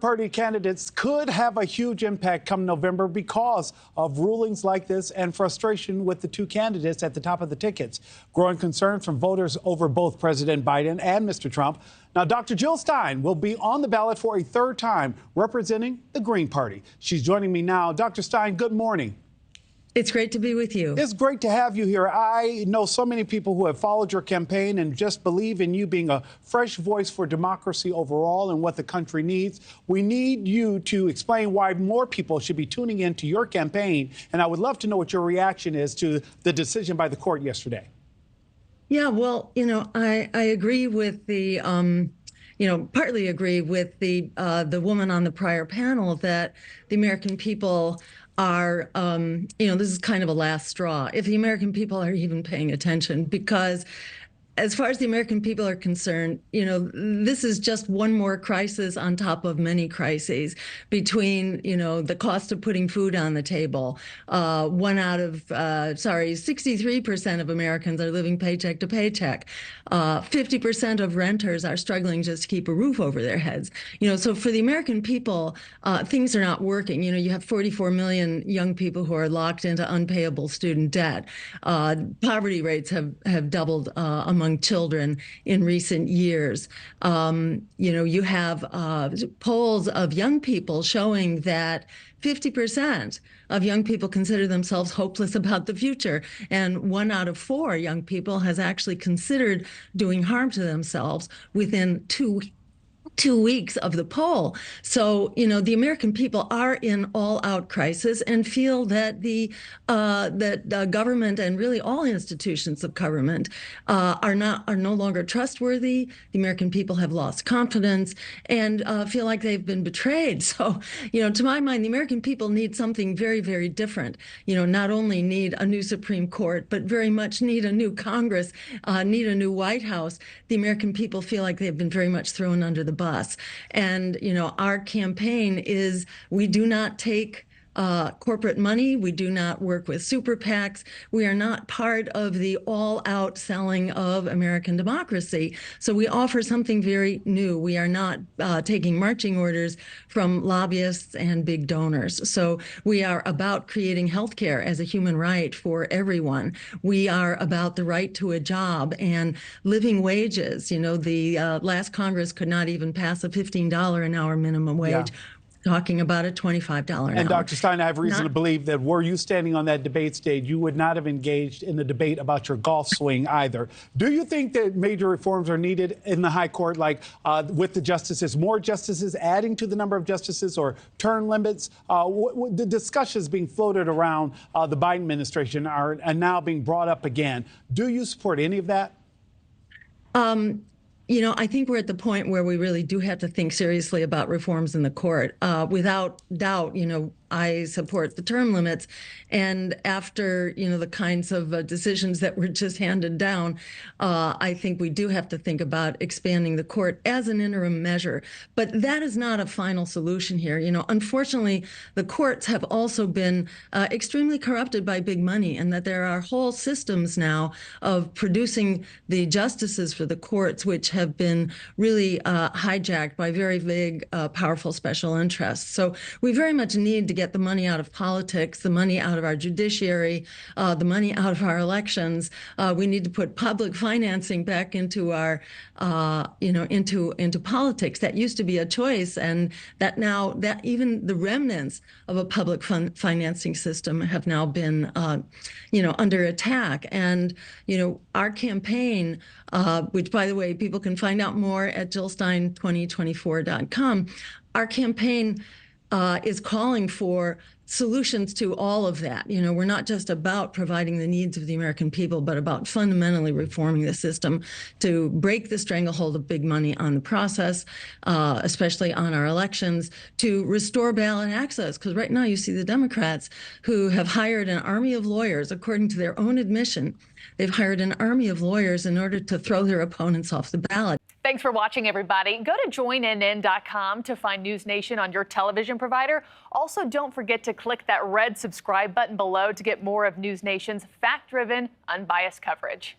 Party candidates could have a huge impact come November because of rulings like this and frustration with the two candidates at the top of the tickets. Growing concerns from voters over both President Biden and Mr. Trump. Now, Dr. Jill Stein will be on the ballot for a third time representing the Green Party. She's joining me now. Dr. Stein, good morning. It's great to be with you. It's great to have you here. I know so many people who have followed your campaign and just believe in you being a fresh voice for democracy overall and what the country needs. We need you to explain why more people should be tuning into your campaign. And I would love to know what your reaction is to the decision by the court yesterday. Yeah, well, I agree with the partly agree with the woman on the prior panel that the American people are, this is kind of a last straw, if the American people are even paying attention, because as far as the American people are concerned, this is just one more crisis on top of many crises between, the cost of putting food on the table. 63% of Americans are living paycheck to paycheck. 50% of renters are struggling just to keep a roof over their heads. So for the American people, things are not working. You have 44 million young people who are locked into unpayable student debt. Poverty rates have doubled among children in recent years. You have polls of young people showing that 50% of young people consider themselves hopeless about the future. And 1 out of 4 young people has actually considered doing harm to themselves within 2 weeks of the poll. So, the American people are in all-out crisis and feel that the government and really all institutions of government are no longer trustworthy. The American people have lost confidence and feel like they've been betrayed. So, to my mind, the American people need something very, very different. Not only need a new Supreme Court, but very much need a new Congress, need a new White House. The American people feel like they've been very much thrown under the bus. And, our campaign is we do not take corporate money. We do not work with super PACs. We are not part of the all-out selling of American democracy. So we offer something very new. We are not taking marching orders from lobbyists and big donors. So we are about creating health care as a human right for everyone. We are about the right to a job and living wages. The last Congress could not even pass a $15 an hour minimum wage. Yeah. Talking about a $25 an hour. And Dr. Stein, I have reason to believe that were you standing on that debate stage, you would not have engaged in the debate about your golf swing either. Do you think that major reforms are needed in the high court, like with the justices, more justices, adding to the number of justices or term limits? The discussions being floated around the Biden administration are now being brought up again. Do you support any of that? I think we're at the point where we really do have to think seriously about reforms in the court. Without doubt, I support the term limits. And after, the kinds of decisions that were just handed down, I think we do have to think about expanding the court as an interim measure. But that is not a final solution here. Unfortunately, the courts have also been extremely corrupted by big money, and that there are whole systems now of producing the justices for the courts, which have been really hijacked by very big, powerful special interests. So we very much need to get the money out of politics, the money out of our judiciary, the money out of our elections. We need to put public financing back into our, into politics. That used to be a choice, and that now that even the remnants of a public financing system have now been, under attack. And our campaign, which by the way people can find out more at JillStein2024.com, our campaign is calling for solutions to all of that. We're not just about providing the needs of the American people, but about fundamentally reforming the system to break the stranglehold of big money on the process, especially on our elections, to restore ballot access. Because right now you see the Democrats who have hired an army of lawyers, according to their own admission. They've hired an army of lawyers in order to throw their opponents off the ballot. Thanks for watching, everybody. Go to joinnn.com to find NewsNation on your television provider. Also, don't forget to click that red subscribe button below to get more of NewsNation's fact-driven, unbiased coverage.